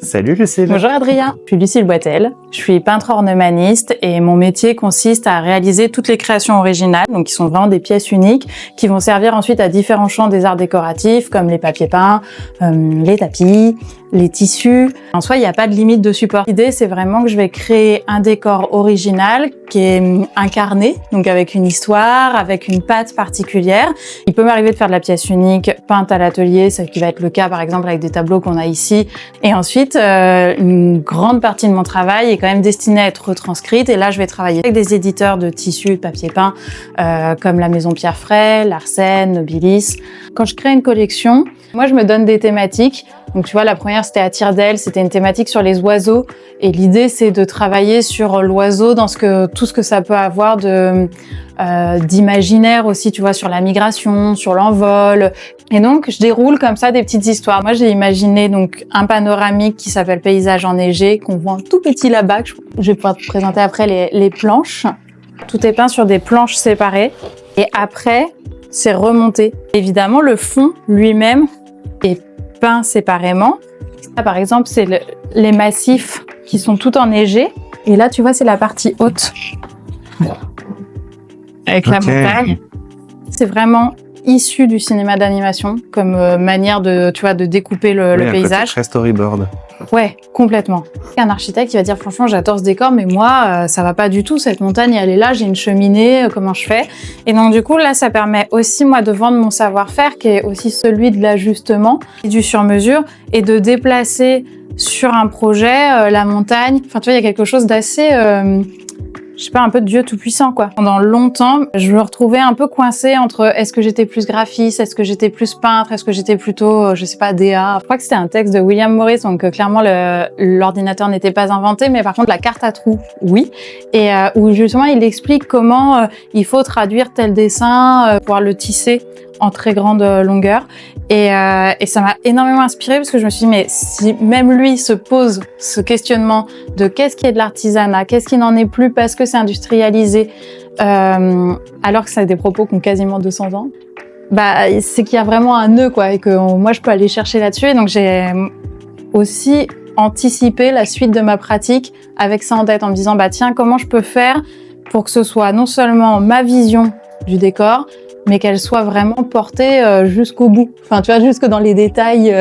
Salut Lucille. Bonjour Adrien, je suis Lucille Boitel, je suis peintre ornemaniste et mon métier consiste à réaliser toutes les créations originales, donc qui sont vraiment des pièces uniques, qui vont servir ensuite à différents champs des arts décoratifs comme les papiers peints, les tapis, les tissus. En soi, il n'y a pas de limite de support. L'idée, c'est vraiment que je vais créer un décor original qui est incarné, donc avec une histoire, avec une patte particulière. Il peut m'arriver de faire de la pièce unique peinte à l'atelier, ce qui va être le cas par exemple avec des tableaux qu'on a ici. Et ensuite, une grande partie de mon travail est quand même destinée à être retranscrite. Et là, je vais travailler avec des éditeurs de tissus, de papier peint, comme la Maison Pierre Fray, Larsen, Nobilis. Quand je crée une collection, moi, je me donne des thématiques. Donc, tu vois, la première, c'était à Tire-d'Aile, c'était une thématique sur les oiseaux. Et l'idée, c'est de travailler sur l'oiseau dans tout ce que ça peut avoir d'imaginaire aussi, tu vois, sur la migration, sur l'envol. Et donc, je déroule comme ça des petites histoires. Moi, j'ai imaginé donc un panoramique qui s'appelle Paysage enneigé, qu'on voit tout petit là-bas. Je vais pouvoir te présenter après les planches. Tout est peint sur des planches séparées. Et après, c'est remonté. Évidemment, le fond lui-même est peint séparément. Là, par exemple, c'est les massifs qui sont tout enneigés. Et là, tu vois, c'est la partie haute. Avec la montagne. C'est vraiment issu du cinéma d'animation comme manière de, tu vois, de découper le paysage. Très storyboard. Ouais, complètement. Un architecte qui va dire franchement j'adore ce décor mais moi ça va pas du tout, cette montagne elle est là, j'ai une cheminée, comment je fais? Et donc du coup là ça permet aussi moi de vendre mon savoir-faire qui est aussi celui de l'ajustement et du sur-mesure et de déplacer sur un projet la montagne. Enfin tu vois il y a quelque chose d'assez je sais pas, un peu de Dieu tout-puissant, quoi. Pendant longtemps, je me retrouvais un peu coincée entre est-ce que j'étais plus graphiste, est-ce que j'étais plus peintre, est-ce que j'étais plutôt, je sais pas, DA. Je crois que c'était un texte de William Morris, donc clairement l'ordinateur n'était pas inventé, mais par contre la carte à trous, oui. Et où justement il explique comment il faut traduire tel dessin, pouvoir le tisser en très grande longueur. Et ça m'a énormément inspirée parce que je me suis dit, mais si même lui se pose ce questionnement de qu'est-ce qui est de l'artisanat, qu'est-ce qui n'en est plus parce que c'est industrialisé, alors que ça a des propos qui ont quasiment 200 ans, bah, c'est qu'il y a vraiment un nœud, quoi, et que moi je peux aller chercher là-dessus. Et donc j'ai aussi anticipé la suite de ma pratique avec ça en tête, en me disant, bah tiens, comment je peux faire pour que ce soit non seulement ma vision du décor, mais qu'elle soit vraiment portée jusqu'au bout. Enfin, tu vois, jusque dans les détails